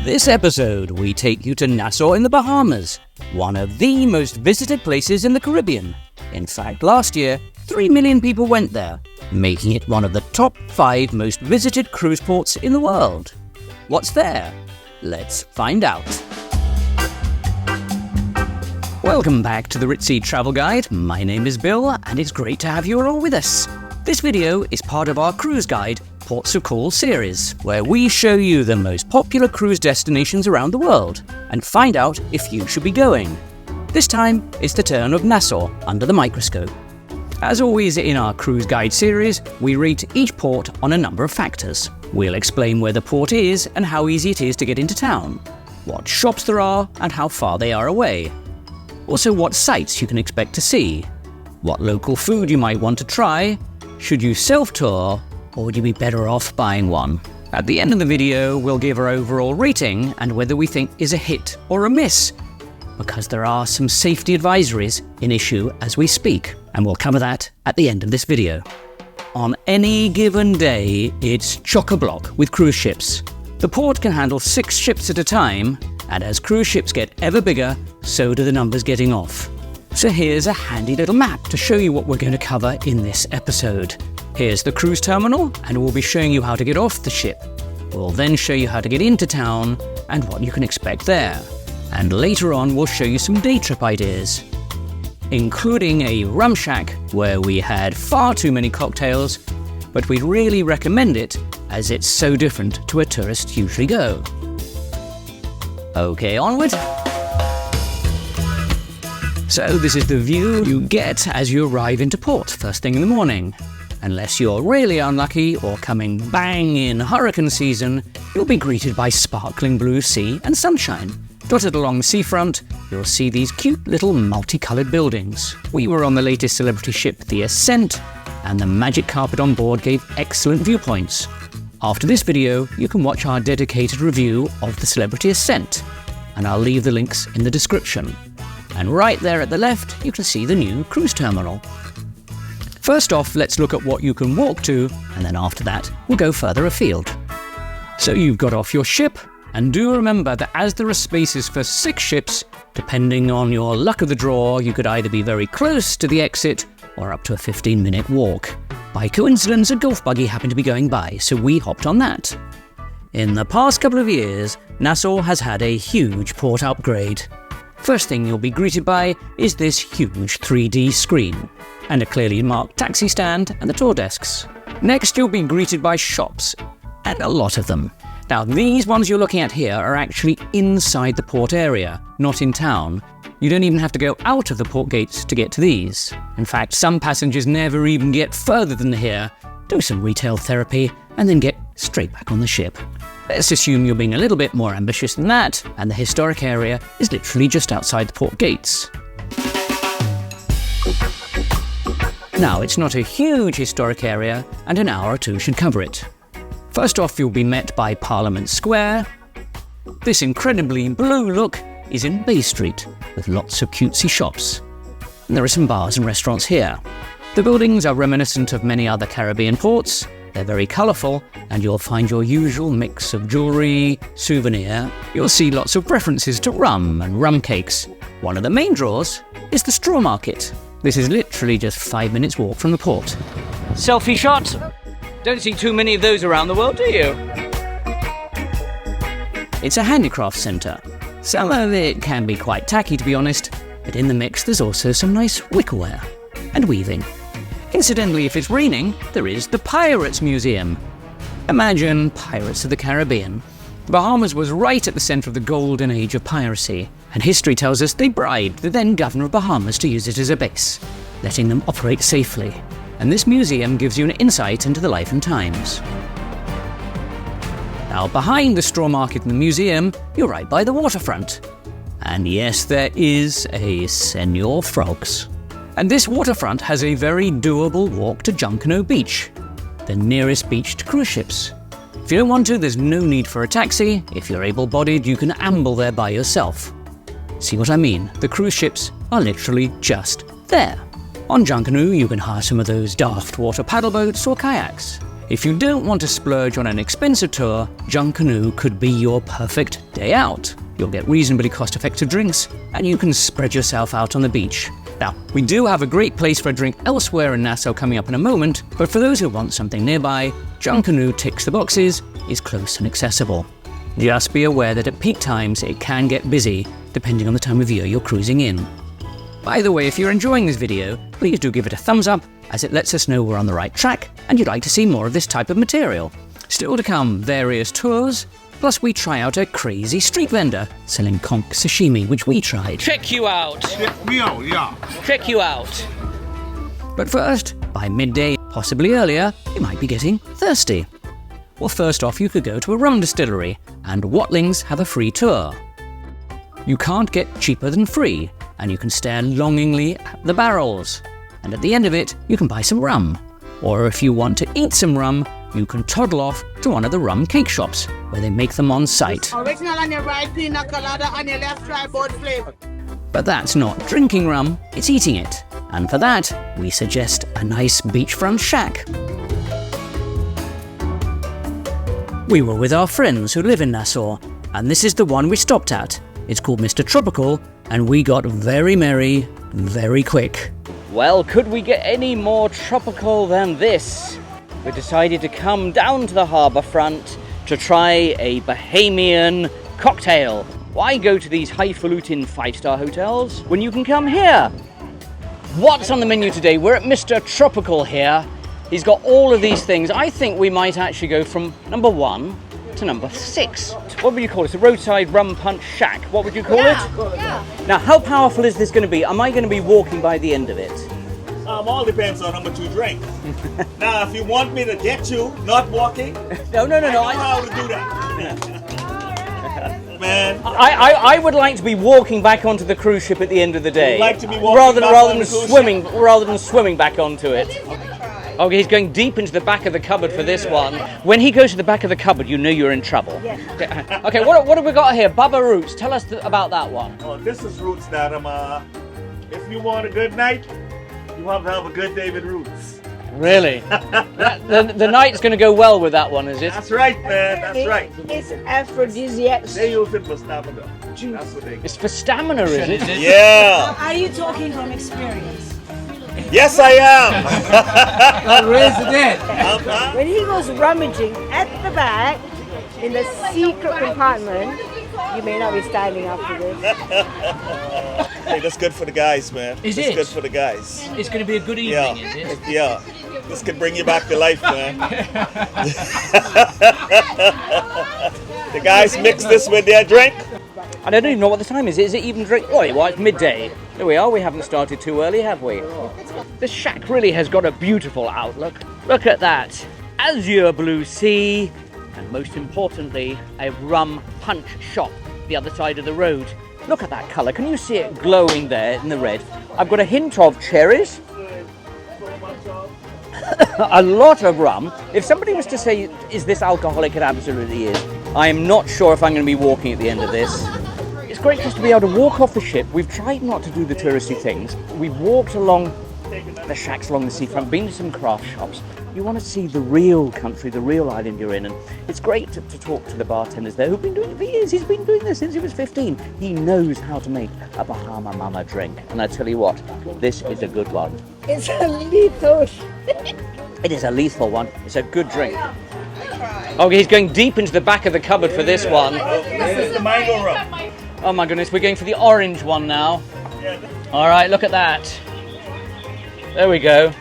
This episode, we take you to Nassau in the Bahamas, one of the most visited places in the Caribbean. In fact, last year, 3 million people went there, making it one of the top 5 most visited cruise ports in the world. What's there? Let's find out. Welcome back to the Ritzy Travel Guide. My name is Bill, and it's great to have you all with us. This video is part of our cruise guide, Ports of Call series, where we show you the most popular cruise destinations around the world and find out if you should be going. This time, it's the turn of Nassau under the microscope. As always in our cruise guide series, we rate each port on a number of factors. We'll explain where the port is and how easy it is to get into town, what shops there are and how far they are away. Also what sights you can expect to see, what local food you might want to try, should you self-tour, or would you be better off buying one? At the end of the video, we'll give our overall rating and whether we think is a hit or a miss, because there are some safety advisories in issue as we speak, and we'll cover that at the end of this video. On any given day, it's chock-a-block with cruise ships. The port can handle 6 ships at a time, and as cruise ships get ever bigger, so do the numbers getting off. So here's a handy little map to show you what we're going to cover in this episode. Here's the cruise terminal, and we'll be showing you how to get off the ship. We'll then show you how to get into town and what you can expect there. And later on, we'll show you some day trip ideas, including a Rum Shack where we had far too many cocktails, but we'd really recommend it as it's so different to where tourists usually go. Okay, onward. So this is the view you get as you arrive into port first thing in the morning. Unless you're really unlucky or coming bang in hurricane season, you'll be greeted by sparkling blue sea and sunshine. Dotted along the seafront, you'll see these cute little multicoloured buildings. We were on the latest celebrity ship, the Ascent, and the magic carpet on board gave excellent viewpoints. After this video, you can watch our dedicated review of the Celebrity Ascent, and I'll leave the links in the description. And right there at the left, you can see the new cruise terminal. First off, let's look at what you can walk to, and then after that, we'll go further afield. So you've got off your ship, and do remember that as there are spaces for 6 ships, depending on your luck of the draw, you could either be very close to the exit or up to a 15-minute walk. By coincidence, a golf buggy happened to be going by, so we hopped on that. In the past couple of years, Nassau has had a huge port upgrade. First thing you'll be greeted by is this huge 3D screen, and a clearly marked taxi stand and the tour desks. Next you'll be greeted by shops, and a lot of them. Now these ones you're looking at here are actually inside the port area, not in town. You don't even have to go out of the port gates to get to these. In fact, some passengers never even get further than here, do some retail therapy, and then get straight back on the ship. Let's assume you're being a little bit more ambitious than that, and the historic area is literally just outside the port gates. Now, it's not a huge historic area, and an hour or two should cover it. First off, you'll be met by Parliament Square. This incredibly blue look is in Bay Street, with lots of cutesy shops. And there are some bars and restaurants here. The buildings are reminiscent of many other Caribbean ports. They're very colourful, and you'll find your usual mix of jewellery, souvenir. You'll see lots of references to rum and rum cakes. One of the main draws is the straw market. This is literally just 5 minutes walk from the port. Selfie shot! Don't see too many of those around the world, do you? It's a handicraft centre. Some of it can be quite tacky, to be honest, but in the mix there's also some nice wickerware and weaving. Incidentally, if it's raining, there is the Pirates Museum. Imagine Pirates of the Caribbean. The Bahamas was right at the centre of the golden age of piracy, and history tells us they bribed the then governor of Bahamas to use it as a base, letting them operate safely. And this museum gives you an insight into the life and times. Now, behind the straw market and the museum, you're right by the waterfront. And yes, there is a Senor Frogs. And this waterfront has a very doable walk to Junkanoo Beach, the nearest beach to cruise ships. If you don't want to, there's no need for a taxi. If you're able-bodied, you can amble there by yourself. See what I mean? The cruise ships are literally just there. On Junkanoo, you can hire some of those daft water paddle boats or kayaks. If you don't want to splurge on an expensive tour, Junkanoo could be your perfect day out. You'll get reasonably cost-effective drinks, and you can spread yourself out on the beach. Now, we do have a great place for a drink elsewhere in Nassau coming up in a moment, but for those who want something nearby, Junkanoo ticks the boxes, is close and accessible. Just be aware that at peak times it can get busy, depending on the time of year you're cruising in. By the way, if you're enjoying this video, please do give it a thumbs up, as it lets us know we're on the right track and you'd like to see more of this type of material. Still to come, various tours, plus we try out a crazy street vendor selling conch sashimi, which we tried. Check you out. Check me out, yeah. Check you out. But first, by midday, possibly earlier, you might be getting thirsty. Well, first off, you could go to a rum distillery, and Watlings have a free tour. You can't get cheaper than free, and you can stare longingly at the barrels. And at the end of it, you can buy some rum. Or if you want to eat some rum, you can toddle off to one of the rum cake shops, where they make them on site. Original on your right, pina colada on your left, try both flavor. But that's not drinking rum, it's eating it. And for that, we suggest a nice beachfront shack. We were with our friends who live in Nassau, and this is the one we stopped at. It's called Mr. Tropical, and we got very merry, very quick. Well, could we get any more tropical than this? We decided to come down to the harbour front to try a Bahamian cocktail. Why go to these highfalutin five-star hotels when you can come here? What's on the menu today? We're at Mr. Tropical here. He's got all of these things. I think we might actually go from number 1 to number 6. What would you call it? It's a roadside rum punch shack. What would you call it? Yeah. Now, how powerful is this going to be? Am I going to be walking by the end of it? All depends on how much you drink. Now, if you want me to get you not walking, No. I know how to do that. Man, I would like to be walking back onto the cruise ship at the end of the day. You'd like to be walking rather back than on the cruise swimming, rather than swimming back onto it. Okay, he's going deep into the back of the cupboard for this one. When he goes to the back of the cupboard, you know you're in trouble. Okay, what have we got here? Bubba Roots. Tell us about that one. oh, this is Roots that if you want a good night, you have to have a good day with Roots. Really? the night's going to go well with that one, is it? That's right, man. That's right. It's aphrodisiacs. They use it for stamina. That's what they. It's for stamina, is it? Yeah. Are you talking from experience? Yes, I am. When he goes rummaging at the back in the secret compartment, you may not be standing after this. Hey, that's good for the guys, man. Is that's it? good for the guys. It's going to be a good evening, is it? Yeah. This can bring you back to life, man. The guys mix this with their drink. I don't even know what the time is. Is it even drink? Oh, well, it's midday. There we are. We haven't started too early, have we? This shack really has got a beautiful outlook. Look at that. Azure blue sea. And most importantly, a rum punch shop the other side of the road. Look at that colour. Can you see it glowing there in the red? I've got a hint of cherries. A lot of rum. If somebody was to say, is this alcoholic? It absolutely is. I am not sure if I'm going to be walking at the end of this. It's great just to be able to walk off the ship. We've tried not to do the touristy things. We've walked along the shacks along the seafront, been to some craft shops. You want to see the real country, the real island you're in, and it's great to talk to the bartenders there who've been doing it for years. He's been doing this since he was 15. He knows how to make a Bahama Mama drink, and I tell you what, this is a good one. It's a lethal. It is a lethal one. It's a good drink. Okay, he's going deep into the back of the cupboard for this one. This is the mango rum. Oh my goodness, we're going for the orange one now. All right, look at that. There we go.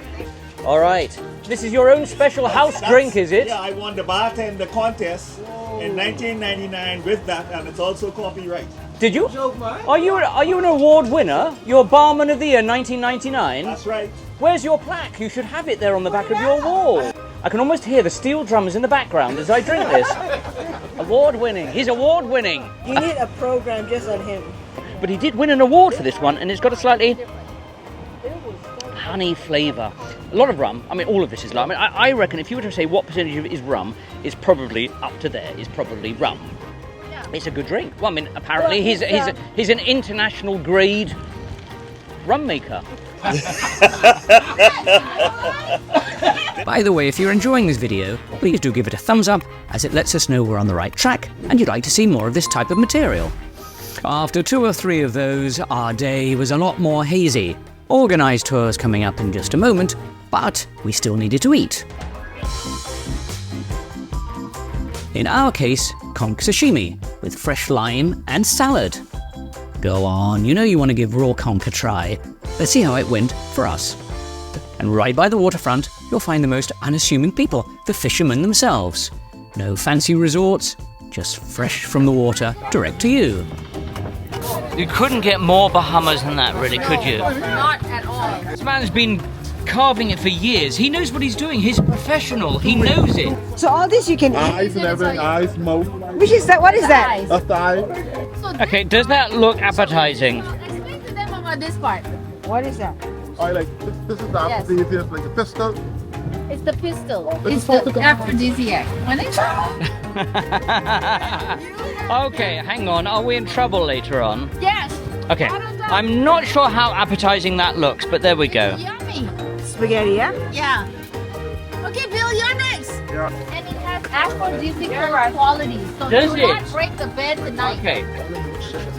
All right. This is your own special house drink, is it? Yeah, I won the bartender contest in 1999 with that, and it's also copyright. Did you? Are you an award winner? You're Barman of the Year 1999? That's right. Where's your plaque? You should have it there on the back of your wall. I can almost hear the steel drums in the background as I drink this. Award winning. He's award winning. You need a program just on him. But he did win an award for this one, and it's got a slightly honey flavour. A lot of rum. I mean, all of this is rum. I mean, I reckon if you were to say what percentage of it is rum, is probably up to there. Is probably rum. It's a good drink. Well, I mean, apparently he's an international grade rum maker. By the way, if you're enjoying this video, please do give it a thumbs up, as it lets us know we're on the right track and you'd like to see more of this type of material. After 2 or 3 of those, our day was a lot more hazy. Organised tours coming up in just a moment, but we still needed to eat. In our case, conch sashimi, with fresh lime and salad. Go on, you know you want to give raw conch a try. Let's see how it went for us. And right by the waterfront, you'll find the most unassuming people, the fishermen themselves. No fancy resorts, just fresh from the water, direct to you. You couldn't get more Bahamas than that, really, could you? Not at all. This man's been carving it for years. He knows what he's doing. He's a professional. He knows it. So all this you can eat. Eyes and everything, eyes, mouth. Which is that? What is that? A thigh. Okay, does that look appetizing? Explain to them about this part. What is that? I like this is the aphrodisiac, like a pistol. It's the pistol. This It's is what the the- aphrodisiac. When it's Okay, hang on. Are we in trouble later on? yes. Okay. I'm not sure how appetizing that looks, but there we go. Yummy. Spaghetti, yeah? Yeah. Okay, Bill, you're next. Yeah. And it has aphrodisiac qualities. So Does do it? not break the bed tonight. Okay.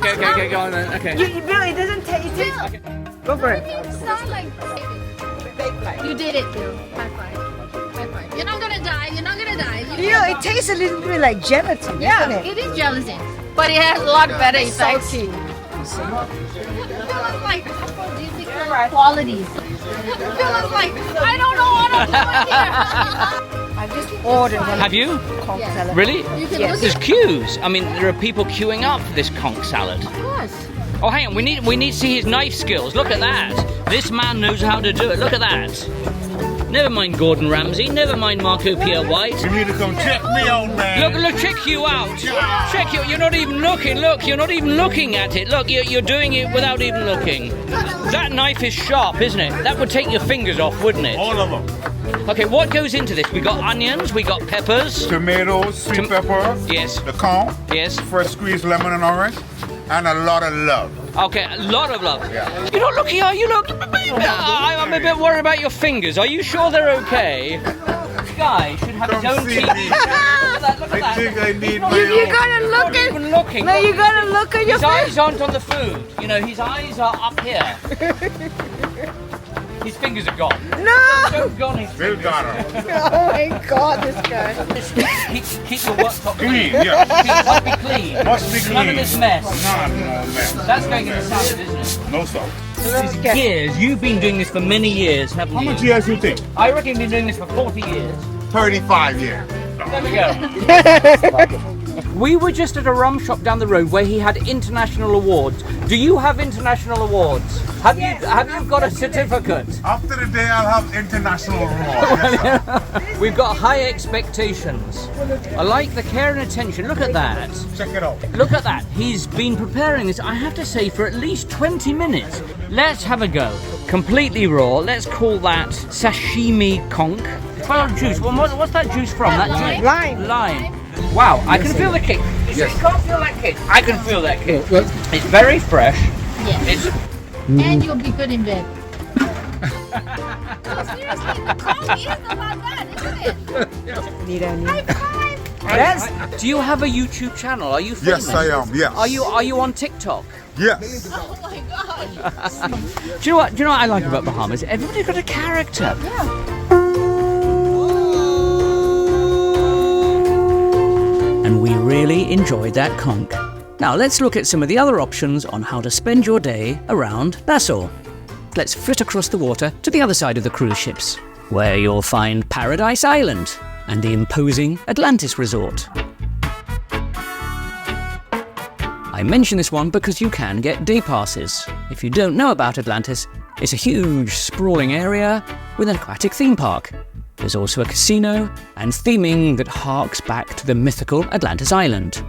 Okay, go on then. Okay. Bill, it doesn't take. It takes. Go for it. You sound like you did it, Bill. High five. High five. You're not gonna die. You're not gonna die. You know, it tastes a little bit like gelatin, yeah, isn't it? it is gelatin, but it has a lot better effects. Salty. It feels like aphrodisiac qualities. It feels like I don't know what I'm doing here. I've just ordered one Have you? conch Yes. salad. Really? You can Yes. look There's at queues. I mean, there are people queuing up for this conch salad. of course. Oh, hang on. We need to see his knife skills. Look at that. This man knows how to do it. Look at that. Never mind Gordon Ramsay. Never mind Marco Pierre White. You need to come check me out, man. Look, check you out. Check you. You're not even looking. Look, you're not even looking at it. Look, you're doing it without even looking. That knife is sharp, isn't it? That would take your fingers off, wouldn't it? All of them. Okay, what goes into this? We got onions. We got peppers. Tomatoes, sweet pepper. Yes. The corn. Yes. Fresh squeezed lemon and orange. And a lot of love. Okay, a lot of love. Yeah. You're not looking, are you? Look. I'm a bit worried about your fingers. Are you sure they're okay? This guy should have his Come own see TV. me. Look at that. Look at I that. think I need my You own. gotta look Not at. even looking. No, Look. you gotta look at your His eyes aren't on the food. You know, his eyes are up here. His fingers are gone. No! So gone his Bill fingers. got her. Oh my God, this guy. Keep your worktop Clean, clean. yeah. Must be clean. Must be clean. None of this mess. None, no mess. That's going in the salad, isn't it? No salt. Years. You've been doing this for many years, haven't How you? much years you think? I reckon you've been doing this for 40 years. 35 years. There we go. We were just at a rum shop down the road where he had international awards. Do you have international awards? Have you got a certificate? After the day, I'll have international awards. We've got high expectations. I like the care and attention. Look at that. Check it out. Look at that. He's been preparing this, I have to say, for at least 20 minutes. Let's have a go. Completely raw. Let's call that sashimi conch. Well, juice. Well, what's that juice from? That juice? Lime. Lime. Wow, I can feel the kick. You say you can't feel that kick. I can feel that kick. It's very fresh. Yes. It's And you'll be good in bed. No, seriously, the coffee is about that, isn't it? High five. Yes. Do you have a YouTube channel? Are you famous? Yes, I am. Yes. Are you on TikTok? Yes. Oh my God. Do you know what I like about Bahamas? Everybody's got a character. And we really enjoyed that conch. Now let's look at some of the other options on how to spend your day around Nassau. Let's flit across the water to the other side of the cruise ships, where you'll find Paradise Island and the imposing Atlantis resort. I mention this one because you can get day passes. If you don't know about Atlantis, it's a huge, sprawling area with an aquatic theme park. There's also a casino and theming that harks back to the mythical Atlantis Island.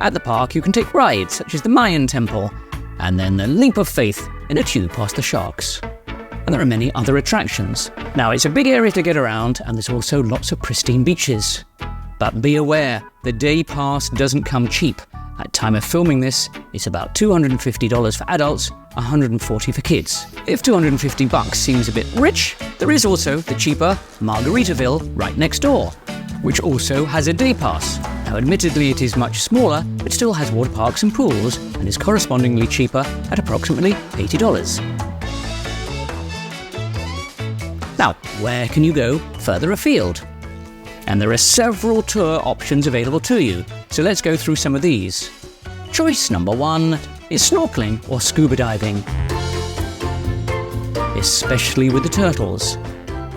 At the park, you can take rides such as the Mayan Temple, and then the leap of faith in a tube past the sharks. And there are many other attractions. Now, it's a big area to get around, and there's also lots of pristine beaches. But be aware, the day pass doesn't come cheap, At time of filming this, it's about $250 for adults, $140 for kids. If $250 seems a bit rich, there is also the cheaper Margaritaville right next door, which also has a day pass. Now admittedly it is much smaller, but still has water parks and pools, and is correspondingly cheaper at approximately $80. Now, where can you go further afield? And there are several tour options available to you, so let's go through some of these. Choice number 1 is snorkeling or scuba diving, especially with the turtles.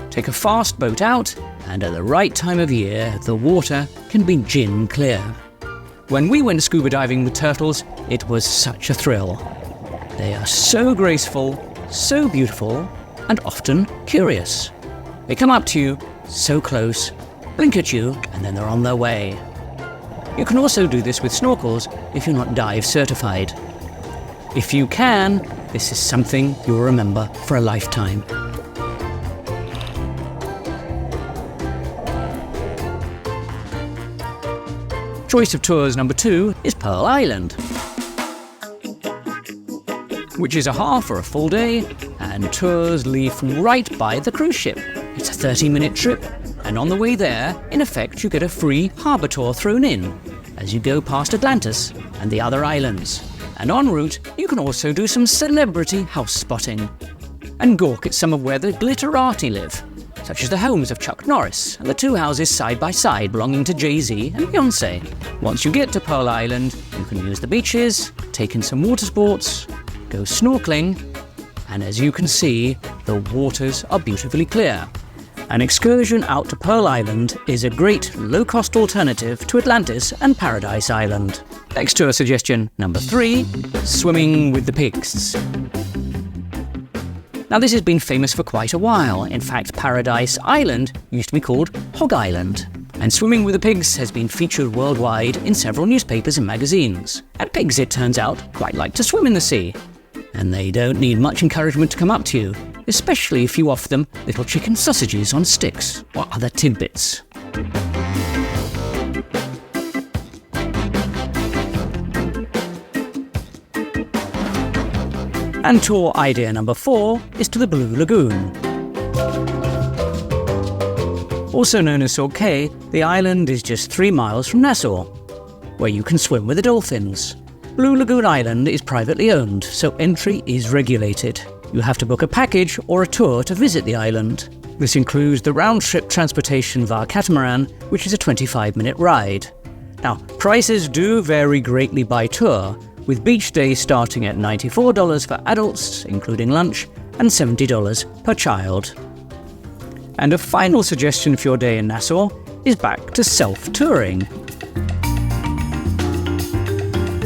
Take a fast boat out, and at the right time of year, the water can be gin clear. When we went scuba diving with turtles, it was such a thrill. They are so graceful, so beautiful, and often curious. They come up to you, so close, blink at you, and then they're on their way. You can also do this with snorkels if you're not dive certified. If you can, this is something you'll remember for a lifetime. Choice of tours number 2 is Pearl Island, which is a half or a full day, and tours leave right by the cruise ship. It's a 30-minute trip, and on the way there, in effect, you get a free harbour tour thrown in as you go past Atlantis and the other islands. And en route, you can also do some celebrity house spotting and gawk at some of where the glitterati live, such as the homes of Chuck Norris and the 2 houses side by side belonging to Jay-Z and Beyonce. Once you get to Pearl Island, you can use the beaches, take in some water sports, go snorkeling, and as you can see, the waters are beautifully clear. An excursion out to Pearl Island is a great low-cost alternative to Atlantis and Paradise Island. Next tour suggestion number 3, swimming with the pigs. Now this has been famous for quite a while. In fact, Paradise Island used to be called Hog Island. And swimming with the pigs has been featured worldwide in several newspapers and magazines. And pigs, it turns out, quite like to swim in the sea. And they don't need much encouragement to come up to you, especially if you offer them little chicken sausages on sticks or other tidbits. And tour idea number 4 is to the Blue Lagoon. Also known as Sword Cay, the island is just 3 miles from Nassau, where you can swim with the dolphins. Blue Lagoon Island is privately owned, so entry is regulated. You have to book a package or a tour to visit the island. This includes the round-trip transportation via catamaran, which is a 25-minute ride. Now, prices do vary greatly by tour, with beach days starting at $94 for adults, including lunch, and $70 per child. And a final suggestion for your day in Nassau is back to self-touring.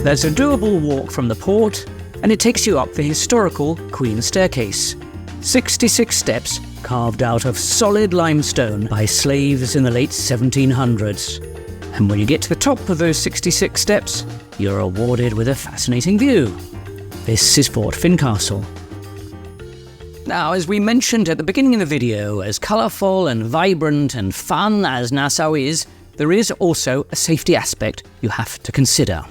There's a doable walk from the port, and it takes you up the historical Queen's Staircase. 66 steps carved out of solid limestone by slaves in the late 1700s. And when you get to the top of those 66 steps, you're awarded with a fascinating view. This is Fort Fincastle. Now, as we mentioned at the beginning of the video, as colourful and vibrant and fun as Nassau is, there is also a safety aspect you have to consider.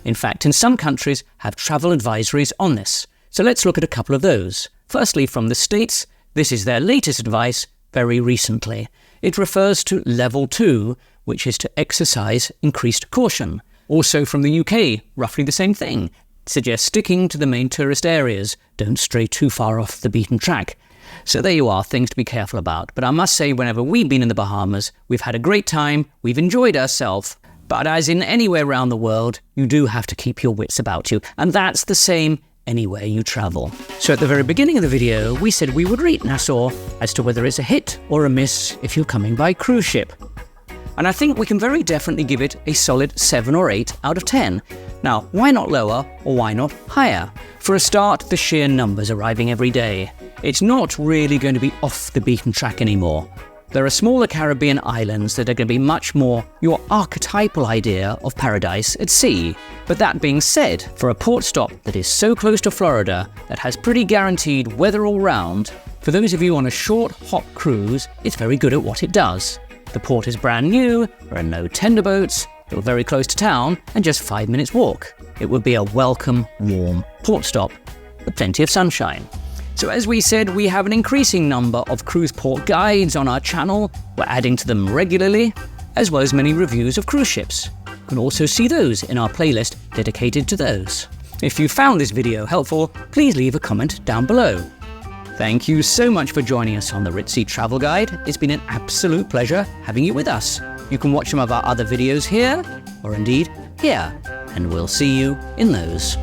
In fact, in some countries have travel advisories on this. So let's look at a couple of those. Firstly, from the States, this is their latest advice very recently. It refers to Level 2, which is to exercise increased caution. Also from the UK, roughly the same thing. It suggests sticking to the main tourist areas, don't stray too far off the beaten track. So there you are, things to be careful about. But I must say, whenever we've been in the Bahamas, we've had a great time, we've enjoyed ourselves. But as in anywhere around the world, you do have to keep your wits about you. And that's the same anywhere you travel. So at the very beginning of the video, we said we would rate Nassau as to whether it's a hit or a miss if you're coming by cruise ship. And I think we can very definitely give it a solid 7 or 8 out of 10. Now, why not lower or why not higher? For a start, the sheer numbers arriving every day. It's not really going to be off the beaten track anymore. There are smaller Caribbean islands that are going to be much more your archetypal idea of paradise at sea. But that being said, for a port stop that is so close to Florida, that has pretty guaranteed weather all round, for those of you on a short, hot cruise, it's very good at what it does. The port is brand new, there are no tender boats, You're very close to town and just 5 minutes walk. It would be a welcome, warm port stop with plenty of sunshine. So as we said, we have an increasing number of cruise port guides on our channel. We're adding to them regularly, as well as many reviews of cruise ships. You can also see those in our playlist dedicated to those. If you found this video helpful, please leave a comment down below. Thank you so much for joining us on the Ritzy Travel Guide. It's been an absolute pleasure having you with us. You can watch some of our other videos here, or indeed here, and we'll see you in those.